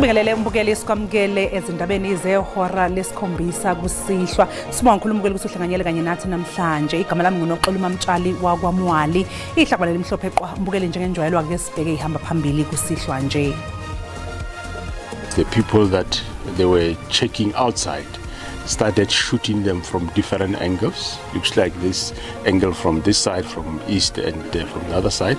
Sibingelele umbukeli sikwamukele ezindabeni zehora lesikhombisa kusihlwa. Sibonga kakhulu umbukeli ukuthi uhlanganyele kanye nathi namhlanje. Igama lami nguNoxolo Mamtshali wakwaMwali. Ihlakwa lelimhlophe qwa umbukeli njengenjwayelo ake sibheke ihamba phambili kusihlwa nje. The people that they were checking outside started shooting them from different angles. Looks like this angle from this side, from east, and from the other side.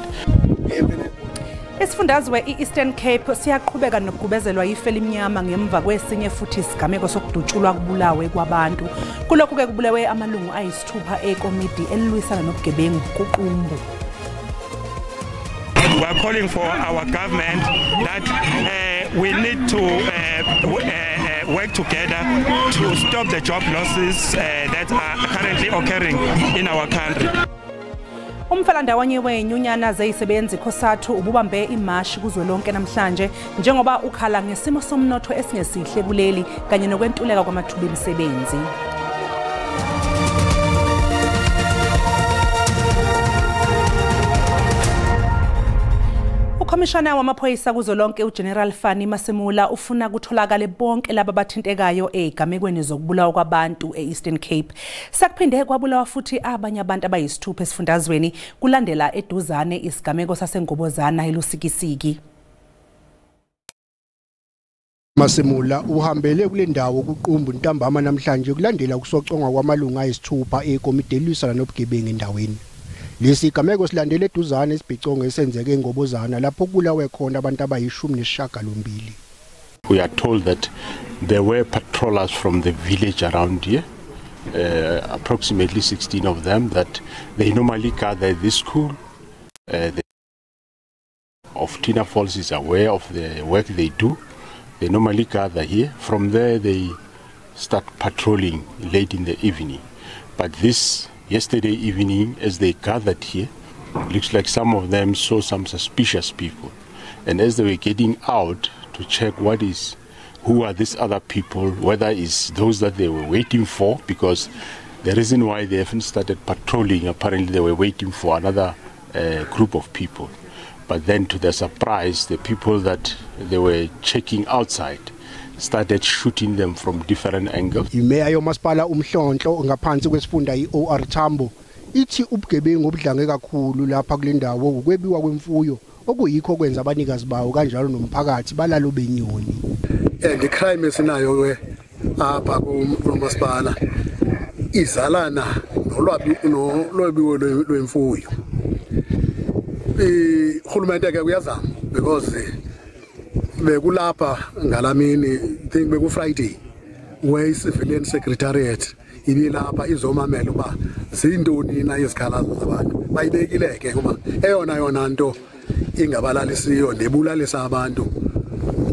Esifundazwe iEastern Cape siyaqhubeka nokugubezelwa ife elimnyama ngemva kwesinye futhi isigameko sokudutshulwa kubulawe kwabantu. Kulokhu ke kubulewe amalungu ayisithupha ekomiti elilwisana nobugebengu kuqumbu. We are calling for our government that we need to work together to stop the job losses that are currently occurring in our country. Umfelandawonye wenyunyana zeyisebenzi Khosathu ububambe imashi kuzwelonke namhlanje njengoba ukhala ngesimo somnotho esingesihle kuleli kanye nokwentuleka kwamathuba emisebenzi. Ukomishana wamaphoyisa kuzolonke uGeneral Fani Masemula ufuna kutholakale bonke laba bathintekayo ezigamekweni zokubulawa kwabantu eEastern Cape. Sakuphinde kwabulawa futhi abanye abantu abayisithupha esifundazweni kulandela eduzane isigameko saseNgobozana eLusikisiki. Masemula uhambele kule ndawo kuqumbu ntambama namhlanje kulandela kusocongwa kwamalungu ayisithupha ekomiti elilwisana nobugebengu endaweni. Lesi gameko silandele eduzane isibhicongo esenzeke eNgobozana lapho kubulawe khona abantu abayi-18. We are told that there were patrollers from the village around here, approximately 16 of them, that they normally gather at this school. Of Tina Falls is aware of the work they do. They normally gather here. From there they start patrolling late in the evening. But this yesterday evening, as they gathered here, looks like some of them saw some suspicious people. And as they were getting out to check who are these other people, whether it's those that they were waiting for, because the reason why they haven't started patrolling, apparently they were waiting for another group of people. But then to their surprise, the people that they were checking outside started shooting them from different angles. Imeya yomasipala uMhlonhlo ngaphansi kwesifunda iOR Tambo ithi ubugebengu obudlange kakhulu lapha kule ndawo ukwebiwa kwemfuyo okuyikho kwenza abanikazi bawo kanjalo nomphakathi balalo benyoni. The crime esinayo we apha kumasipala izalana nolwabiwo lwemfuyo. Uhulumende ke uyazama because bekulapha ngalamini think beku Friday we civilian secretariat ibilapha izomamela uba zindoni na izikhalazo zabantu bayibekileke kuba eyona nto ingabalalisiyo nebulalisa abantu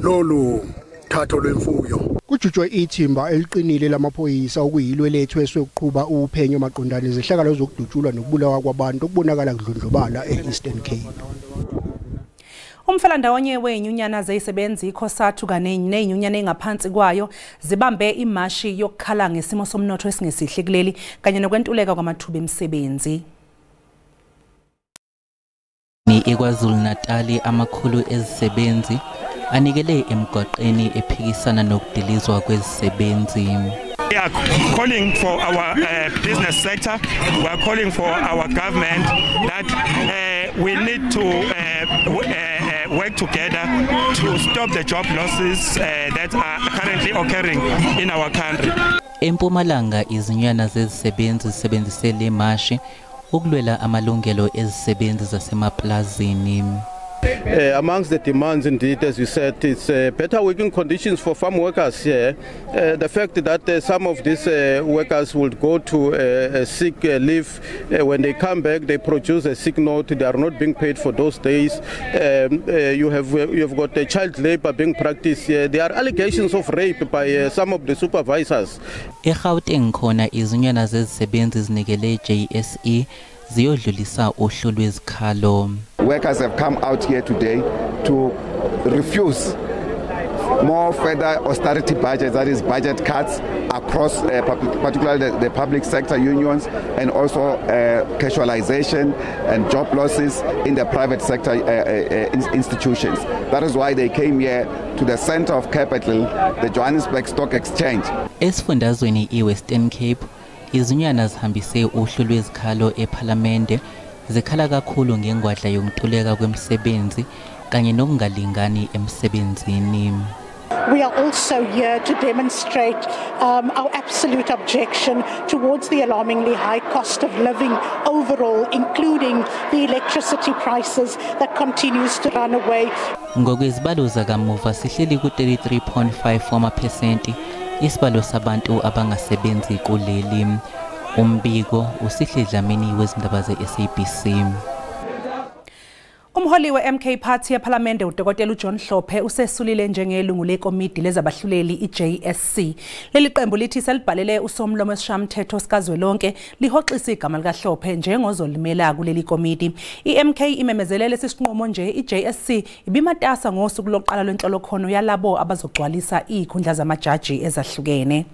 lolu thatho lwemfuyo. Kujutshwe ithimba eliqinile lamaphoyisa okuyilo elethwe sokuqhuba uphenyo maqondana zehlakalo zokudutshulwa nokubulawa kwabantu okubonakala kudlondlobala eEastern Cape. Umfelandawonye wenyunyana zeyisebenzi Khosathu kanye nezinyunyana engaphansi kwayo zibambe imashi yokukhala ngesimo somnotho esingesihle kuleli kanye nokwentuleka kwamathuba emisebenzi. eKwaZulu Natal amakhulu ezisebenzi anikele emgwaqeni ephikisana nokudilizwa kwezisebenzi. We are calling for our business sector, we are calling for our government that we need to work together to stop the job losses that are currently occurring in our country. Empumalanga izinyana zezisebenzi zisebenzisele imashi ukulwela amalungelo ezisebenzi zasemaplazini. Amongst the demands, indeed, as you said, it's better working conditions for farm workers here. The fact that some of these workers would go to sick leave, when they come back, they produce a sick note. They are not being paid for those days. You have got child labor being practiced here. There are allegations of rape by some of the supervisors. eGauteng khona izinyana zezisebenzi zinikele JSE ziyodlulisa uhlu lwezikhalo. Workers have come out here today to refuse more further austerity budgets, that is budget cuts across particularly the public sector unions, and also casualization and job losses in the private sector institutions. That is why they came here to the center of capital, the Johannesburg Stock Exchange. Esifundazweni iWestern Cape, izinyana zihambise uhlu lwezikhalo ePhalamende zikhala kakhulu ngengwadla yokuntuleka kwemisebenzi kanye nokungalingani emsebenzini. We are also here to demonstrate our absolute objection towards the alarmingly high cost of living overall, including the electricity prices that continues to run away. Ngokwezibalo zakamuva sihleli ku-33.5% isibalo sabantu abangasebenzi kuleli. Umbiko uSihle Dlamini wezindaba ze-SABC. Umholi we-MK Party yePhalamende uDokotela uJohn Hlophe usesulile njengelungu lekomidi lezabahluleli iJSC. Leli qembu lithi selibhalele uSomlomo weSishayamathetho sikazwelonke lihoxisa igama likaHlophe njengozolimela kuleli komidi. iMK imemezelele sisinqumo nje iJSC ibimatasa ngosuku lokuqala lwenhlolokhono yalabo abazogcwalisa izikhundla zamajaji ezahlukene.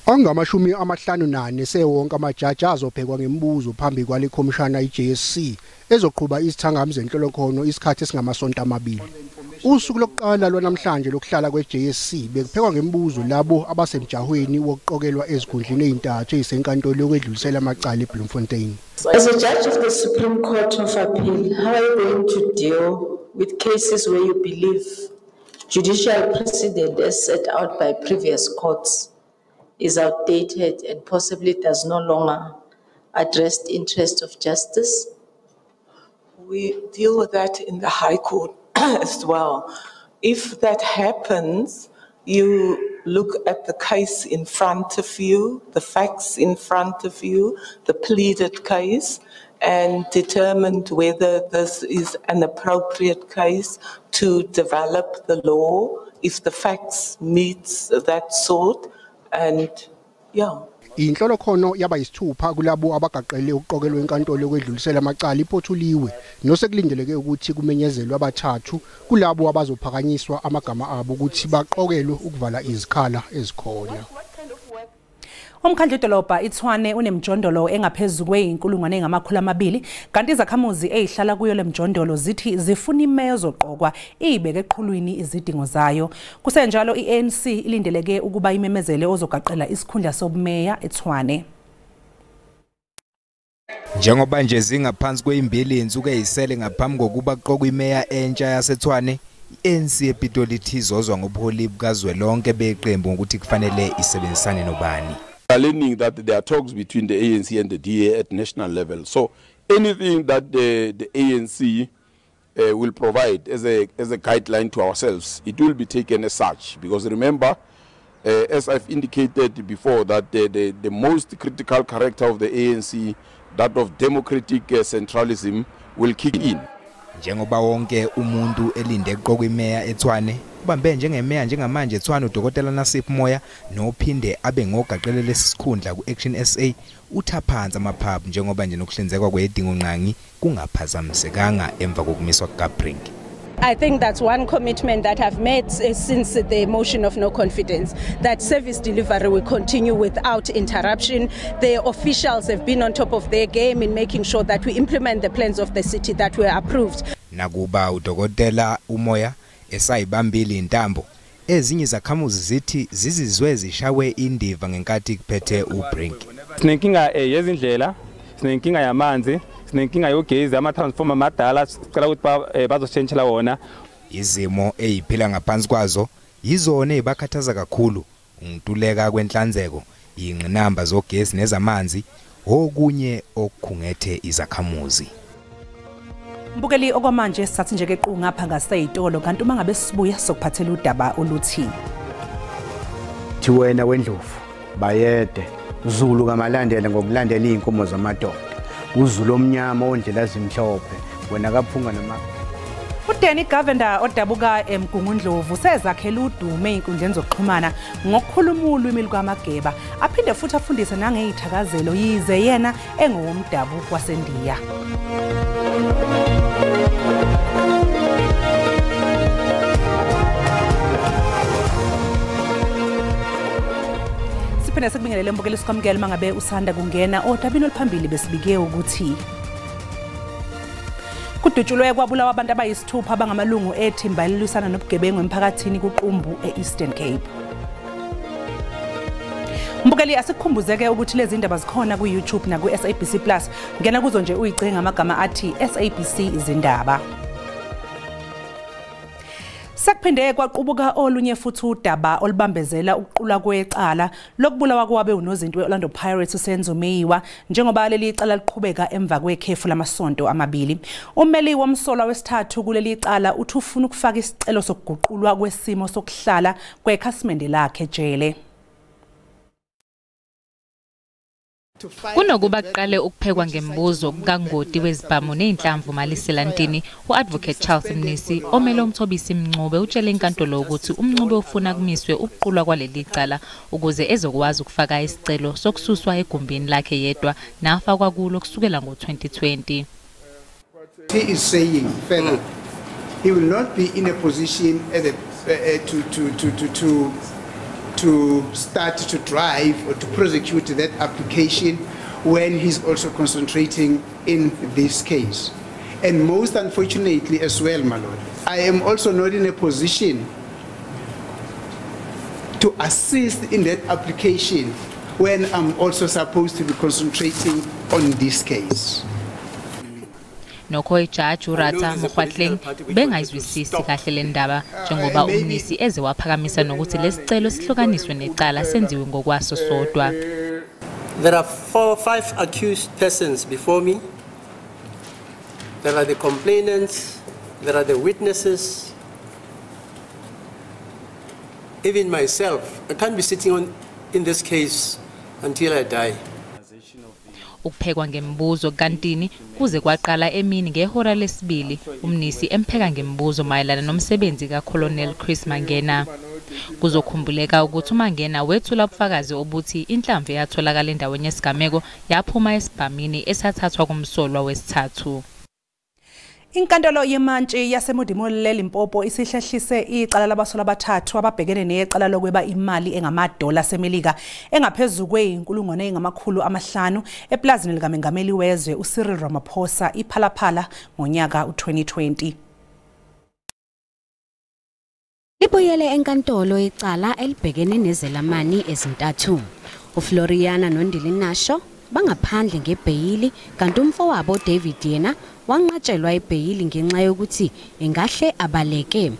Angamashumi amahlanu nane sewonke amajaji azobhekwa ngemibuzo phambi kwale komishana iJSC ezoqhuba izithangamzi zenhlolokhono isikhathi esingamasonto amabili. Usuku lokuqala lwanamhlanje lokuhlala kweJSC bekuphekwa ngemibuzo labo abasemjahweni wokuqokelwa ezikhundleni ezintathu ezisenkantolo yokwedlulisela amacala eBloemfontein. As a judge of the Supreme Court of Appeal, how are you going to deal with cases where you believe judicial precedent as set out by previous courts is outdated and possibly does no longer address the interest of justice? We deal with that in the High Court as well. If that happens, you look at the case in front of you, the facts in front of you, the pleaded case, and determine whether this is an appropriate case to develop the law, if the facts meet that sort. And yeah. Inhlolokhono yaba yisithupha kulabo abagaqele ukuqokelwa enkantolo yokwedlulisela amacala iphothuliwe nosekulindeleke ukuthi kumenyezelwe abathathu kulabo abazophakanyiswa amagama abo ukuthi baqokelwe ukuvala izikhala ezikhona. Umkhandlu dolobha iTshwane unemjondolo engaphezulu kwe-200,000 kanti izakhamuzi ezihlala kuyo lemjondolo zithi zifuna imeya ezoqokwa ibeke eqhulwini izidingo zayo. Kusenjalo iANC ilindeleke ukuba imemezele ozogaqela isikhundla sobumeya eTshwane. Njengoba nje zingaphansi kwe2 insuku ezisele ngaphambi kokuba qoqwe imeya entsha yaseTshwane, iANC ePitoli ithi izozwa ngobuholi bukazwelonke beqembu ukuthi kufanele isebenzisane nobani. We are learning that there are talks between the ANC and the DA at national level. So anything that the ANC will provide as a guideline to ourselves, it will be taken as such. Because remember, as I've indicated before, that the most critical character of the ANC, that of democratic centralism, will kick in. Njengoba wonke umuntu elinde eqoqwe imeya eTshwane ubambe njengemeya njengamanje eTshwane uDokotela Nasipho Moya nophinde abe ngogaqele lesikhundla kuAction SA uthaphansi amaphaphu njengoba nje nokuhlinzekwa kwedingo nqangi kungaphazamisekanga emva kokumiswa kukaBrink. I think that's one commitment that I've made since the motion of no confidence, that service delivery will continue without interruption. The officials have been on top of their game in making sure that we implement the plans of the city that were approved. Nakuba uDokotela uMoya esayibambile intambo, ezinye zakhamuzi zithi zizizwe zishawe indiva ngenkathi kuphethe uBrink. Sinenkinga yezindlela, sinenkinga yamanzi, sinenkinga yogezi, ama-transformer amadala sicela ukuthi bazosentshela wona. Izimo eziphila ngaphansi kwazo yizona ezibakhathaza kakhulu, ungituleka kwenhlanzeko, ingqinamba zogezi nezamanzi, okunye okukhungethe izakhamuzi. Mbukeli okwamanje sisathi nje keqhu ngapha ngaseyitolo kanti uma ngabe sibuya sokuphathela udaba oluthini. Thi wena wendlovu bayede Zulu kamalandela ngokulandela izinkomo zamadoda. Uzulu omnyama ondlela zimhlophe wena kaphunga nama. uDanny Govender odabuka eMgungundlovu sezakhela udume einkundleni zokuxhumana ngokukhuluma ulwimi lukaMageba aphinde futhi afundise nangezithakazelo yize yena engowomdabu waseNdiya. Sanibonani sikubingelele mbukeli sikwamukela mangabe usanda kungena odabini oluphambili besibike ukuthi kudutshulwe kwabulawa abantu abayisithupha abangamalungu ethimba elilusana nobugebengu emphakathini kuqumbu eEastern Cape. Mbukeli asikukhumbuzeke ukuthi lezi ndaba zikhona ku YouTube na ku SABC Plus. Ngena kuzo nje uyicinga ngamagama athi SABC izindaba. Sakuphinde kwaqubuka olunye futhi udaba olubambezela ukuqula kwecala lokubulawa kwabe unozinto weOrlando Pirates uSenzo Meyiwa njengoba leli cala liqhubeka emva kwekhefu lamasonto amabili. Ummeli womsolwa wesithathu kuleli cala uthi ufuna ukufaka isicelo sokuguqulwa kwesimo sokuhlala kwekhasimende lakhe ejele. Kunokuba kuqale ukuphekwa ngembuzo kangoti wezibhamu nezinhlamvu maliselantini uadvocate Charles Mnisi omele umthobisi Mncube utshele inkantolo ukuthi umncube ufuna kumiswe ukuqulwa kwaleli cala ukuze ezokwazi ukufaka isicelo sokususwa egumbini lakhe yedwa nafakwa kulo kusukela ngo-2020. He is saying further he will not be in a position to start to drive or to prosecute that application when he's also concentrating in this case. And most unfortunately as well, my lord, I am also not in a position to assist in that application when I'm also supposed to be concentrating on this case. Nokho ijaji uRatha Mokgwatleng bengayizwisisi kahle le ndaba njengoba uMnisi eze waphakamisa nokuthi lesicelo sihlukaniswe necala senziwe ngokwaso sodwa. There are 5 accused persons before me. There are the complainants, there are the witnesses. Even myself, I can't be sitting in this case until I die. Ukuphekwa ngembuzo kantini kuze kwaqala emini ngehora lesibili uMnisi empheka ngembuzo mayelana nomsebenzi kaColonel Chris Mangena. Kuzokhumbuleka ukuthi uMangena wethula ubufakazi obuthi inhlamvu eyatholakala endaweni yesigameko yaphuma esibhamini esathathwa kumsolwa wesithathu. Inkantolo yemantshi yaseModimolle Limpopo isihlehlise icala labasolwa abathathu ababhekene necala lokweba imali engamadola aseMelika engaphezulu kwe-500,000 eplazini likamengameli wezwe uCyril Ramaphosa iPhalaphala ngonyaka u-2020. Libuyele enkantolo icala elibhekene nezelamani ezintathu. uFloriana noNdilinasho bangaphandle ngebheyili kanti umfowabo David yena wanqatshelwa ebheyili ngenxa yokuthi engahle abaleke.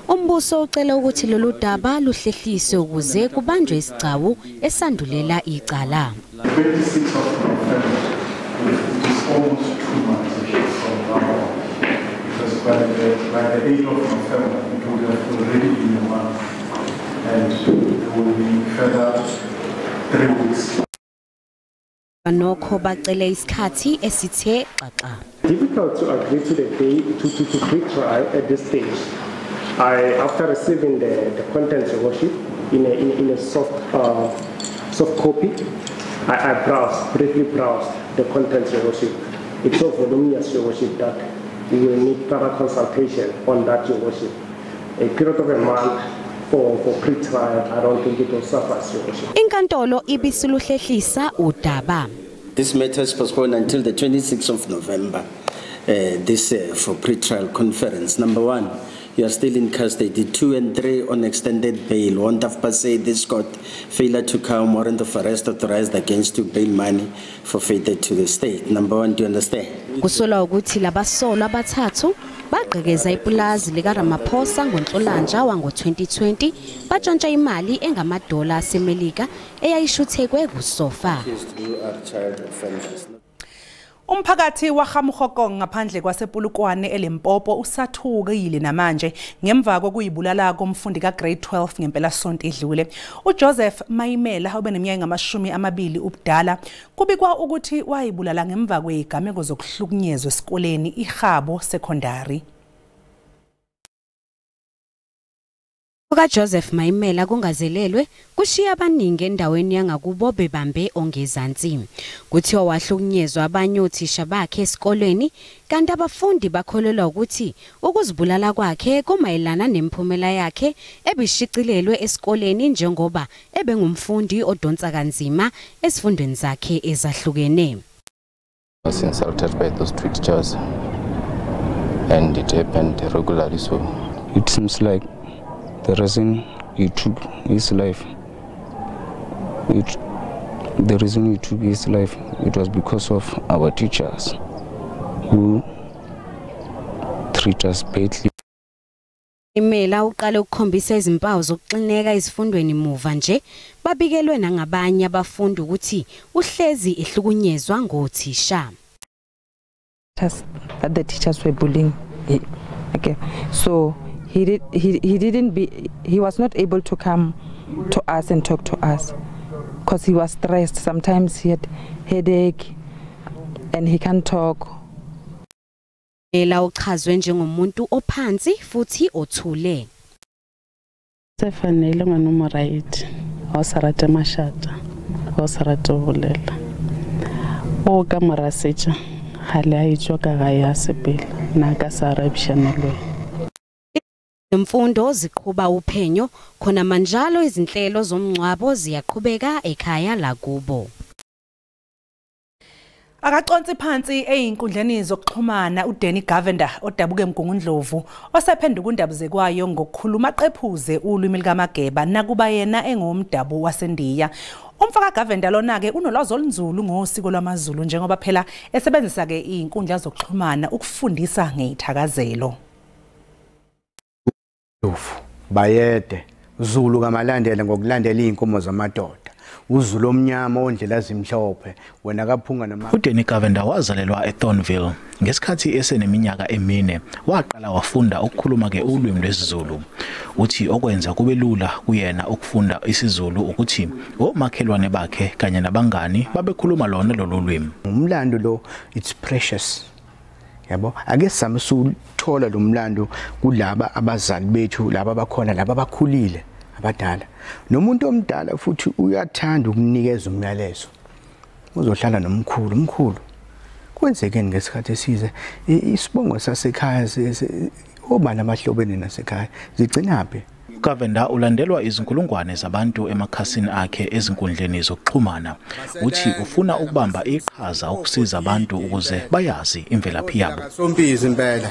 Umbuso ucela ukuthi lolu daba luhlehliswe ukuze kubanjwe isigcawu esandulela icala. Nokho bacele isikhathi esithe xaxa. Difficult to agree to the day to pre-trial at this stage. After receiving the contents of worship in a soft copy, I briefly browsed the contents of worship. It's so voluminous your worship that we will need further consultation on that your worship. A period of a month for pre-trial, I don't think it will suffice your worship. Inkantolo ibisuluhlehlisa udaba. This matter is postponed until the 26th of November. For pre-trial conference. Number 1, you are still in custody. 2 and 3 on extended bail. 1 half past 8, this court failure to come warrant of arrest authorized against you bail money forfeited to the state. Number 1, do you understand? Kusolwa ukuthi labasolwa abathathu bagqekeza ipulazi likaRamaphosa ngoNhlolanja wango-2020 batshontsha imali engamadola aseMelika eyayishuthekwe kuSofa. Umphakathi waGaMogokong ngaphandle kwasePolokwane eLimpopo usathukile namanje ngemva kokuyibulala komfundi kaGrade 12 ngempela sonto edlule. uJoseph Mayimela obeneminyaka ngamashumi ubudala kubikwa ukuthi wayibulala ngemva kwezigameko zokuhlukunyezwa esikoleni iGabo Secondary. Joseph Mayimela kungazelelwe kushiya abaningi endaweni yangakubo bebambe ongezansi. Kuthiwa wahlukunyezwa abanye othisha bakhe esikoleni kanti abafundi bakholelwa ukuthi ukuzibulala kwakhe kumayelana nemphumela yakhe ebishicilelwe esikoleni njengoba ebengumfundi odonsa kanzima esifundweni zakhe ezahlukene. I was insulted by those two teachers and it happened regularly, so it seems like the reason he took his life, it was because of our teachers who treat us badly. Imela uqale ukukhombisa izimpawu zokuxineka izifundweni muva nje babikelwe nangabanye abafundi ukuthi uhlezi ehlukunyezwa ngothisha. That the teachers were bullying. Okay, so he was not able to come to us and talk to us because he was stressed. Sometimes he had headache and he can't talk. Ela uchazwe njengomuntu ophansi futhi othule. Sefanele nganoma right. Awusarata mashata. Awusarata ubulela. O kamera secha. Hale ayijoka gaya sepela naka sarabshanelwe. Imfundo ziqhuba uphenyo khona manjalo izinhlelo zomncwabo ziyaqhubeka ekhaya lakubo. Akaconsi phansi einkundleni zokuxhumana uDanny Govender odabuke eMgungundlovu osephenduka undaba zekwayo ngokukhuluma qephuze ulwimi likaMageba nakuba yena engumdabu waseNdiya. Umfaka Govender lona ke unolwazi olunzulu ngosiko lwamaZulu njengoba phela esebenzisa ke izinkundla zokuxhumana ukufundisa ngezithakazelo. Bayede Zulu kamalandela ngokulandela izinkomo zamadoda. Uzulu omnyama ondlela zimhlophe wena kaphunga nama. uDanny Govender wazalelwa eThornville ngesikhathi eseneminyaka emine waqala wafunda ukukhuluma ke ulwimi lwesiZulu. Uthi okwenza kube lula kuyena ukufunda isiZulu ukuthi omakhelwane bakhe kanye nabangani babekhuluma lona lolu lwimi. Umlando lo it's precious. Yabo ake samsuthola lo mlando kulaba abazali bethu laba abakhona laba abakhulile abadala. Nomuntu omdala futhi uyathanda ukunikeza umyalezo. Uzohlala nomkhulu. Kwenzekeni ngesikhathi esize isibongo sasekhaya obani abahlobene nasekhaya zigcinaphi. Govender ulandelwa izinkulungwane zabantu emakhasini akhe ezinkundleni zokuxhumana. Uthi ufuna ukubamba iqhaza ukusiza abantu ukuze bayazi imvelaphi yabo. Sompizi impela.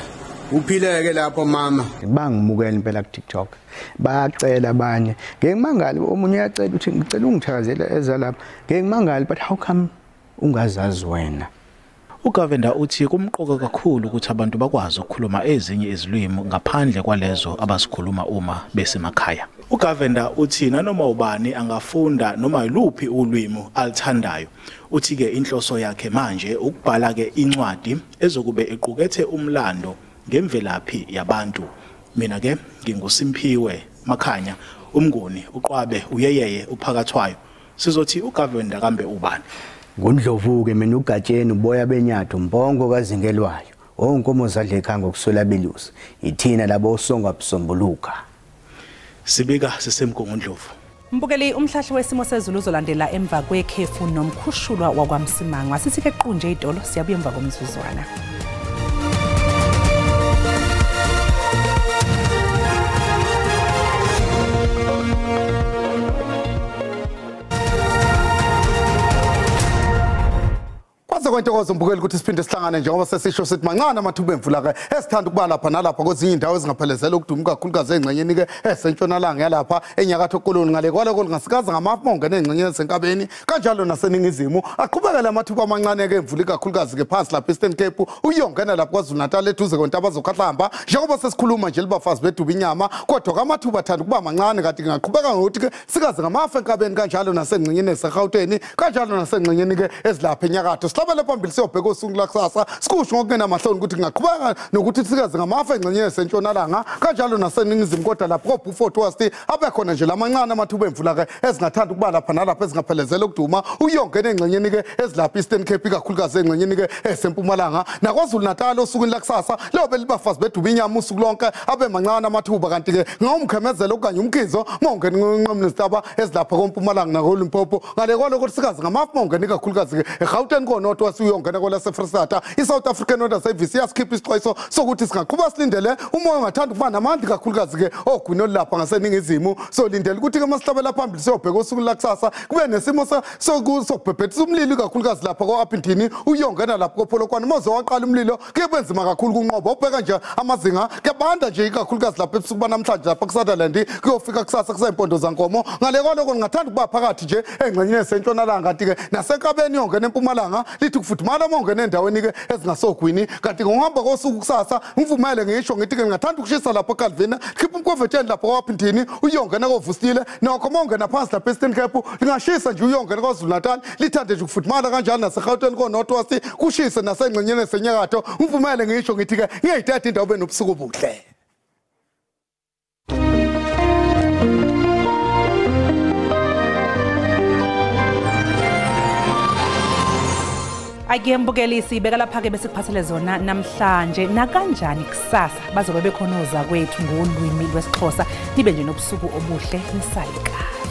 Uphileke lapho mama. Bangimukela impela ku TikTok. Bayacela abanye. Ngengimangali omunye uyacela uthi ngicela ungithakazela ezalapha. Ngengimangali but how come ungazazi wena? uGovender uthi kumqoka kakhulu ukuthi abantu bakwazi ukukhuluma ezinye izilimi ngaphandle kwalezo abazikhuluma uma besemakhaya. uGovender uthi nanoma ubani angafunda noma yiluphi ulwimi alithandayo. Uthi ke inhloso yakhe manje ukubhala ke incwadi ezokube equkethe umlando ngemvelaphi yabantu. Mina ke nginguSimpiwe Makhanya, umnguni uqwabe uyeyeye uphakathwayo. Sizothi uGovender kambe ubani? Ngundlovuke mina uGatsheni uboya benyatho mbongo kazingelwayo. Onkomo zadle ekhaya ngokuswela belusi. Ithina labo osongwa busombuluka. Sibika sisemgungundlovu. Mbukeli umhlahli wesimo sezulu uzolandela emva kwekhefu nomkhushulwa wakwaMsimangwa. Sithi ke qunje idolo siyabuya emva komzuzwana. Kwentokozo mbukeli ukuthi siphinde sihlangane njengoba sesisho sithi mancane amathuba emvula ke esithanda ukuba lapha nalapha kwezinye indawo ezingaphelezela ukuduma kakhulukazi engxenyeni ke esentshonalanga yalapha enyakatho koloni ngale kwaloko lingasikaza ngamafonga nengxenyeni esenkabeni kanjalo naseningizimu aqhubekela amathuba amancane ke emvula kakhulukazi ke phansi lapha eStern Cape uyongena lapha kwaZulu Natal eduze kontaba zokhahlamba njengoba sesikhuluma nje libafazi beduba inyama kodwa amathuba athanda ukuba mancane kanti ngaqhubeka ngokuthi ke sikaze ngamafa enkabeni kanjalo nasengxenyeni eseGauteng kanjalo nasengxenyeni ke ezilapha enyakatho sihlabele sithathele phambili siyobheka usuku lakusasa sikusho ngokungenamahloni ukuthi ngaqhubeka nokuthi sikaze ngamafa engxenye sentshonalanga kanjalo naseningizimu kodwa lapho Beaufort West abekhona nje lamancane amathuba emvula ke ezingathanda ukuba lapha nalapha ezingaphelezela ukuduma uyongena engxenyeni ke ezilapha Eastern Cape kakhulukazi engxenyeni ke esempumalanga naKwaZulu Natal osukwini lakusasa lelo belibafazi beduba inyama usuku lonke abe mancane amathuba kanti ke ngawumkhemezelo okanye umkhizo mongena nqamnisitaba ezilapha kompumalanga nakoLimpopo ngale kwalo ukuthi sikaze ngamafa mongena kakhulukazi ke eGauteng koNorth wasuyongena kwalase Freestata iSouth African Weather Service yasikhipha isixwayiso sokuthi singaqhubeka silindele umoya ongathanda ukuba namandla kakhulukazi ke ogwini lapha ngaseningizimu so lindele ukuthi ke masihlabela phambili siyobheka usuku lakusasa kube nesimo sokubhebhethisa umlilo kakhulukazi lapha ko-Apintini uyongena lapha koPolokwane moze waqala umlilo kuyebenzima kakhulu kunqoba ubheka nje amazinga kuyabanda nje kakhulukazi lapha ebusuku banamhlanje lapha kuSutherland kuyofika kusasa kusayimpondo zankomo ngale kwaloko ngingathanda ukuba phakathi nje engxenyeni esentshonalanga kanti ke nasenkabeni yongena empumalanga lithi kufudumala mongena endaweni ke ezingasogwini kanti ngohamba kosuku kusasa ngivumele ngisho ngithi ke ngingathanda ukushisa lapha eCalvin khipha umkhovetsheni lapha ko-Apintini uyongena koVustile nokho mongena phansi lapha eStern Cape lingashisa nje uyongena kwaZulu Natal lithande nje ukufudumala kanjalo naseGauteng koNorth West kushise nasengxenyeni esenyakatho ngivumele ngisho ngithi ke ngiyayithatha indawo benobusuku obuhle. Akuyembukelisi ibeka lapha ke bese kuphathele zona namhlanje nakanjani kusasa bazobe bekhona oza kwethu ngolwimi lwesiXhosa nibe nje nobusuku obuhle nisalika.